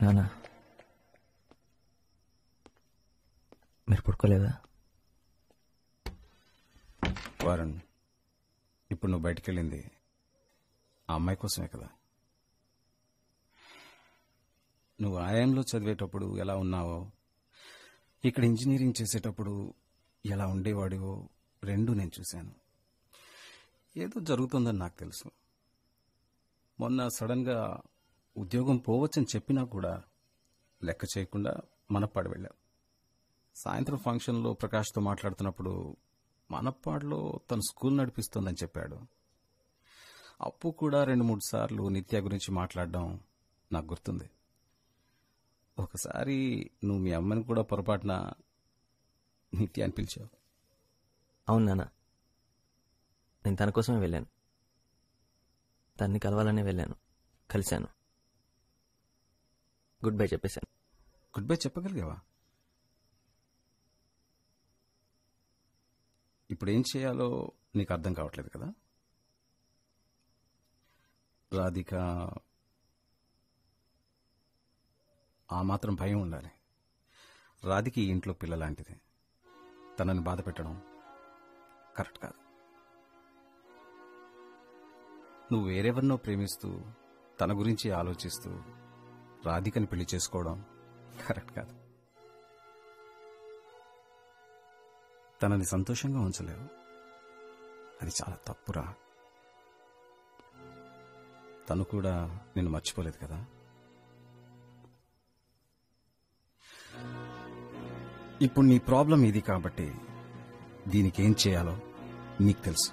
నానా మీరు పడుకోలేదా? వారన్, ఇప్పుడు నువ్వు బయటికి వెళ్ళింది ఆ అమ్మాయి కోసమే కదా. నువ్వు ఆయంలో చదివేటప్పుడు ఎలా ఉన్నావో, ఇక్కడ ఇంజనీరింగ్ చేసేటప్పుడు ఎలా ఉండేవాడివో రెండూ నేను చూశాను. ఏదో జరుగుతుందని నాకు తెలుసు. మొన్న సడన్గా ఉద్యోగం పోవచ్చని చెప్పినా కూడా లెక్క చేయకుండా మనప్పాడు వెళ్ళావు. సాయంత్రం ఫంక్షన్లో ప్రకాష్తో మాట్లాడుతున్నప్పుడు మనప్పాడులో తను స్కూల్ నడిపిస్తోందని చెప్పాడు. అప్పు కూడా 2-3 సార్లు నిత్య గురించి మాట్లాడడం నాకు గుర్తుంది. ఒకసారి నువ్వు మీ అమ్మని కూడా పొరపాటున నిత్య అని పిలిచావు. అవును నాన్న, నేను తన కోసమే వెళ్ళాను. తన్ని కలవాలనే వెళ్ళాను, కలిశాను, గుడ్ బై చెప్పేశాను. గుడ్ బై చెప్పగలిగావా? ఇప్పుడు ఏం చేయాలో నీకు అర్థం కావట్లేదు కదా. రాధిక, ఆ మాత్రం భయం ఉండాలి. రాధిక ఈ ఇంట్లో పిల్లలాంటిది. తనని బాధ పెట్టడం కరెక్ట్ కాదు. నువ్వు వేరెవరినో ప్రేమిస్తూ తన గురించి ఆలోచిస్తూ రాధికని పెళ్లి చేసుకోవడం కరెక్ట్ కాదు. తనని సంతోషంగా ఉంచలేవు, అది చాలా తప్పురా. తను కూడా నిన్ను మర్చిపోలేదు కదా. ఇప్పుడు నీ ప్రాబ్లం ఇది కాబట్టి దీనికి ఏం చేయాలో నీకు తెలుసు.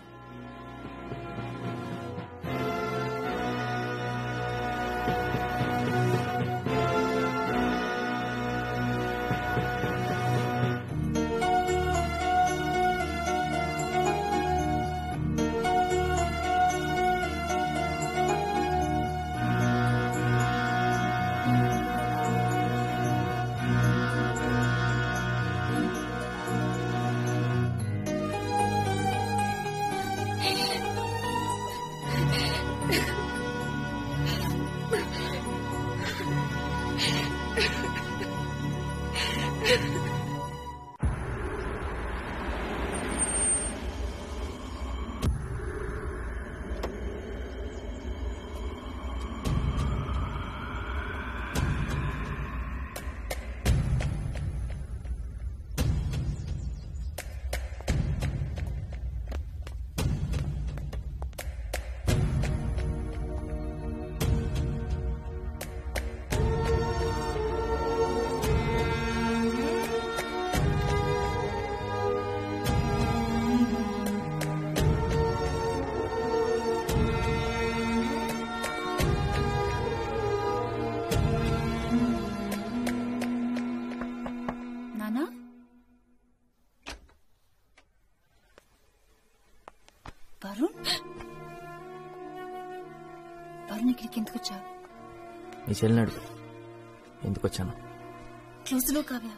ఎందుకు వచ్చావు? మీ చెల్లిని అడుగు ఎందుకు వచ్చాను. క్లోజ్లో కావ్య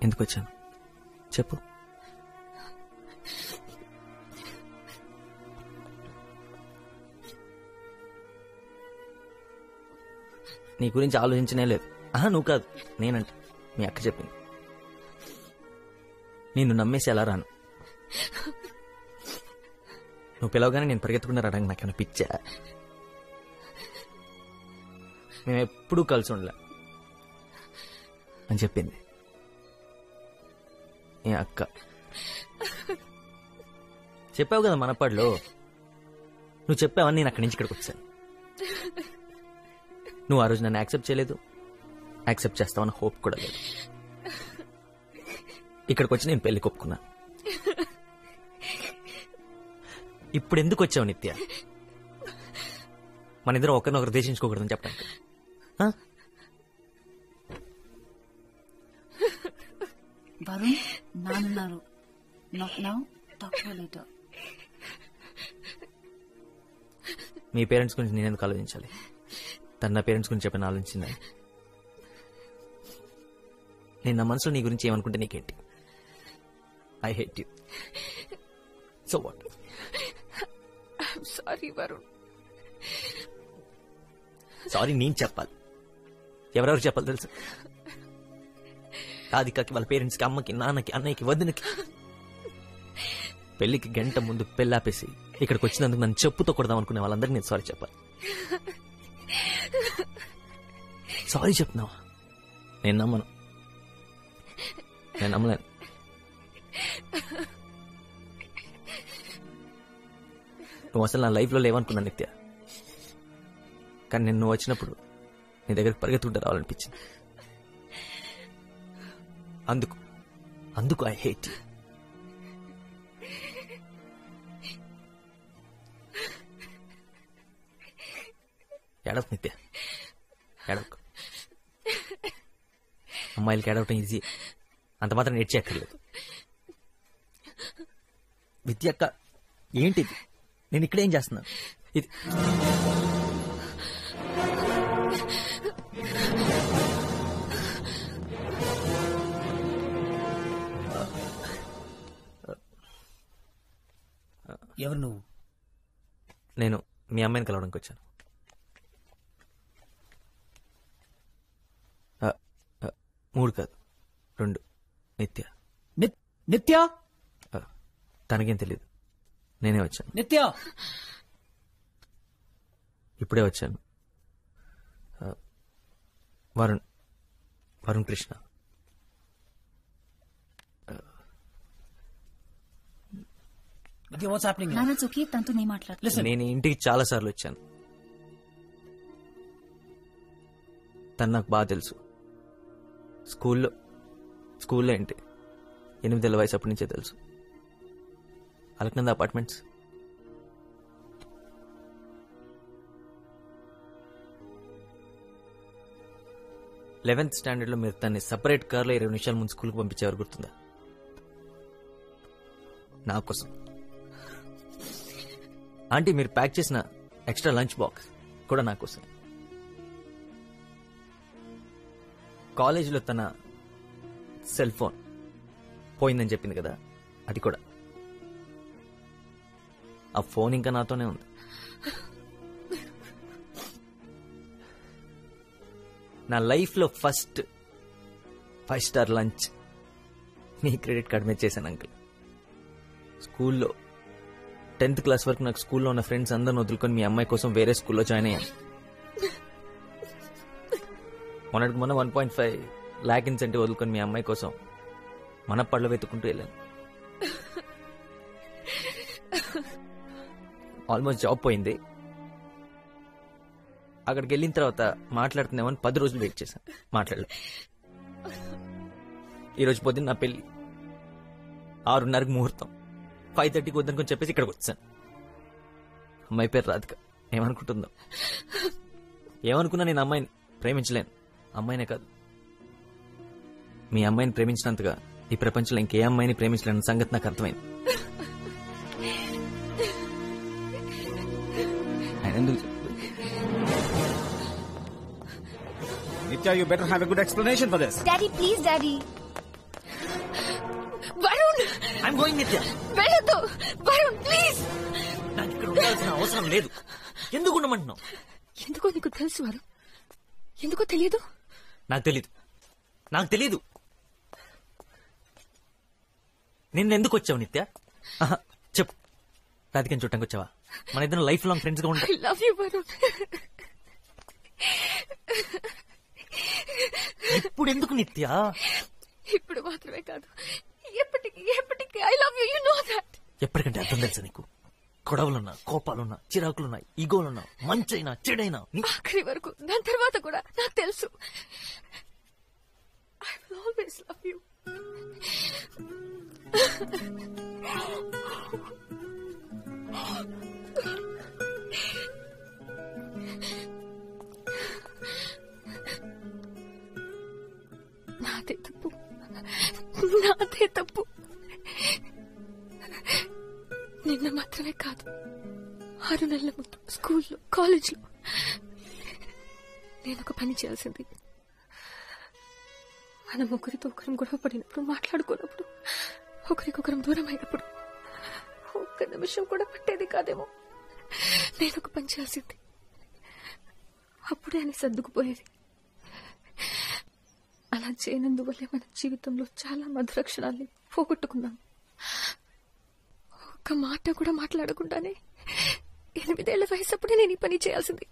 ఎందుకు వచ్చాను చెప్పు. నీ గురించి ఆలోచించనే లేదు. నువ్వు కాదు, నేనంట. మీ అక్క చెప్పింది. నిన్ను నమ్మేసి ఎలా రాను? నువ్వు పిలవగానే నేను పరిగెత్తుకున్నా రావడానికి నాకేమైనా పిచ్చా? మేము ఎప్పుడూ కలిసి ఉండలే అని చెప్పింది ఏ అక్క. చెప్పావు కదా మనపాడులో. నువ్వు చెప్పావని నేను అక్కడి నుంచి ఇక్కడికి వచ్చాను. నువ్వు ఆ రోజు నన్ను యాక్సెప్ట్ చేయలేదు, యాక్సెప్ట్ చేస్తావన్న హోప్ కూడా లేదు. ఇక్కడికి వచ్చి నేను పెళ్లి కొప్పుకున్నా. ఇప్పుడు ఎందుకు వచ్చావు నిత్య? మన ఇద్దరం ఒకరినొకరు దేశించుకోకూడదని చెప్పడానికి. వరుణ్ నానున్నారు. మీ పేరెంట్స్ గురించి నేను ఎందుకు ఆలోచించాలి? తన నా పేరెంట్స్ గురించి చెప్పిన ఆలోచించింది. నేను నా మనసులో నీ గురించి ఏమనుకుంటే నీకేంటి? I hate you. So what? Sorry Varun. Sorry నేను చెప్పాలి. ఎవరెవరు చెప్పాలి తెలుసు? రాధికకి, వాళ్ళ పేరెంట్స్కి, అమ్మకి, నాన్నకి, అన్నయ్యకి, వదినకి. పెళ్లికి గంట ముందు పెళ్ళాపేసి ఇక్కడికి వచ్చినందుకు నన్ను చెప్పుతో కొడదాం అనుకునే వాళ్ళందరికీ నేను సారీ చెప్పాలి. సారీ చెప్తున్నావా? నేను నమ్మను, నేను నమ్మలేను. నువ్వు అసలు నా లైఫ్లో లేవనుకున్నా నిత్య. కానీ నేను నువ్వు వచ్చినప్పుడు నీ దగ్గరికి పరిగెత్తుకుంటూ రావాలనిపించింది. అందుకు ఐ హేట్ యూ. ఏడవకు నిత్య, ఏడవకు. అమ్మాయిలకి ఏడవటం ఈజీ, అంత మాత్రం నేర్చేయక్కర్లేదు. విద్య అక్క, ఏంటిది? నేను ఇక్కడేం చేస్తున్నాను? ఇది ఎవరు నువ్వు? నేను మీ అమ్మాయిని కలవడానికి వచ్చాను. 3 కాదు 2. నిత్య. నిత్య? తనకేం తెలీదు, నేనే వచ్చాను. నిత్య ఇప్పుడే వచ్చాను. వరుణ్ కృష్ణ. What's happening? నాన్న ఓకే, తనతో నేను మాట్లాడతాను. నేను ఇంటికి చాలా సార్లు వచ్చాను. తను నాకు బాగా తెలుసు. స్కూల్లో ఏంటి 8 ఏళ్ల వయసు అప్పటి నుంచే తెలుసు. అలక్నంద అపార్ట్మెంట్స్. లెవెన్త్ స్టాండర్డ్లో మీరు తన్ని సపరేట్ కార్లో 20 నిమిషాల ముందు స్కూల్కి పంపించేవారు, గుర్తుందా? నా కోసం. ఆంటీ, మీరు ప్యాక్ చేసిన ఎక్స్ట్రా లంచ్ బాక్స్ కూడా నా కోసం. కాలేజీలో తన సెల్ ఫోన్ పోయిందని చెప్పింది కదా, అది కూడా. ఆ ఫోన్ ఇంకా నాతోనే ఉంది. నా లైఫ్లో ఫస్ట్ 5 స్టార్ లంచ్ మీ క్రెడిట్ కార్డ్ మీద చేశాను అంకుల్. స్కూల్లో 10th క్లాస్ వరకు నాకు స్కూల్లో ఉన్న ఫ్రెండ్స్ అందరిని వదులుకొని మీ అమ్మాయి కోసం వేరే స్కూల్లో జాయిన్ అయ్యాను. మొన్నటికి మొన్న 1.5 lakh ఇన్సెంటివ్ వదులుకొని మీ అమ్మాయి కోసం మన పళ్ళు వెతుక్కుంటూ వెళ్ళాను. ఆల్మోస్ట్ జాబ్ పోయింది. అక్కడికి వెళ్ళిన తర్వాత మాట్లాడుతున్నామని 10 రోజులు వెయిట్ చేశాను, మాట్లాడలేదు. ఈరోజు పొద్దున్న నా పెళ్లి, 6:30కి ముహూర్తం, 5:30కి వద్దనుకొని చెప్పేసి ఇక్కడికి వచ్చాను. అమ్మాయి పేరు రాధిక. ఏమనుకుంటుందో, ఏమనుకున్నా నేను అమ్మాయిని ప్రేమించలేను. అమ్మాయినే కాదు, మీ అమ్మాయిని ప్రేమించినంతగా ఈ ప్రపంచంలో ఇంకే అమ్మాయిని ప్రేమించలేని సంగతి నాకు అర్థమైంది. Nitya, you better have a good explanation for this. Daddy please, daddy. Varun, I'm going, నిత్య. వెళ్ళొద్దు వరుణ్, ప్లీజ్. నాకు ఇక్కడ ఉండాల్సిన అవసరం లేదు. ఎందుకు ఉండమంటున్నావు? ఎందుకో నీకు తెలుసు వరుణ్, ఎందుకో తెలియదు. నాకు తెలీదు. నిన్న ఎందుకు వచ్చావు నిత్య? చెప్పు. రాధికని చూడటానికి వచ్చావా? మన ఇద్దరం లైఫ్ లాంగ్ ఫ్రెండ్స్ గా ఉంటాం. I love you Varun. ఇప్పుడు ఎందుకు నిత్య? ఇప్పుడు మాత్రమే కాదు, ఎప్పటికీ I love you, you know that. ఎప్పటికంటే అర్థం తెలుసా నీకు? గొడవలున్నా, కోపాలున్నా, చిరాకులున్నా, ఈగోలున్నా, మంచైనా చెడైనా ఆఖరి వరకు, దాని తర్వాత కూడా నాకు తెలుసు. I will always love you. నాదే తప్పు. నిన్న మాత్రమే కాదు, 6 నెలల ముందు స్కూల్లో, కాలేజ్లో నేను ఒక పని చేయాల్సింది. మనం ఒకరితో ఒకరం గొడవ పడినప్పుడు, మాట్లాడుకున్నప్పుడు, ఒకరికొకరం దూరం అయినప్పుడు ఒక్క నిమిషం కూడా పట్టేది కాదేమో. నేను ఒక పని చేయాల్సింది. అప్పుడే అని సర్దుకుపోయేది. అలా చేయనందువల్లే మన జీవితంలో చాలా మధుర క్షణాల్ని పోగొట్టుకున్నాం. ఒక్క మాట కూడా మాట్లాడకుండానే 8 ఏళ్ల వయసప్పుడే నేను ఈ పని చేయాల్సింది.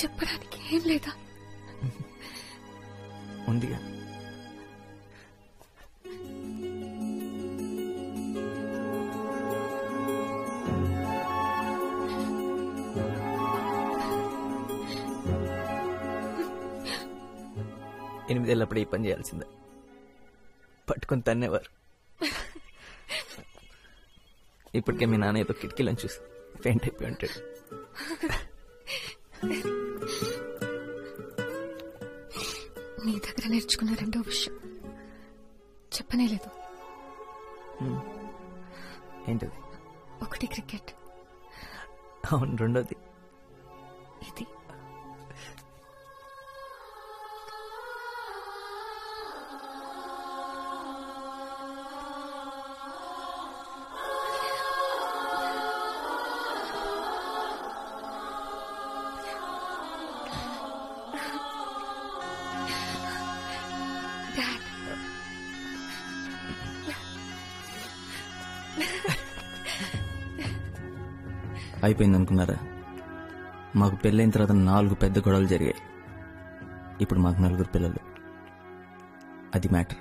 చెప్పడానికి ఏం లేదా? ఉందిగా. ఎనిమిదేళ్ళప్పుడు ఈ పని చేయాల్సిందే. పట్టుకొని తన్నేవారు. ఇప్పటికే మీ నాన్న ఏదో కిటికీలను చూసి పెయింట్ అయిపోయి ఉంటాడు. నీ దగ్గర నేర్చుకున్న రెండో విషయం చెప్పనే లేదు. ఏంటది? ఒకటి క్రికెట్, అవును. రెండోది ఇది. డాడ్, అయిపోయింది అనుకున్నారా? మాకు పెళ్ళైన తర్వాత 4 పెద్ద గొడవలు జరిగాయి. ఇప్పుడు మాకు 4 పిల్లలు. అది మ్యాటర్.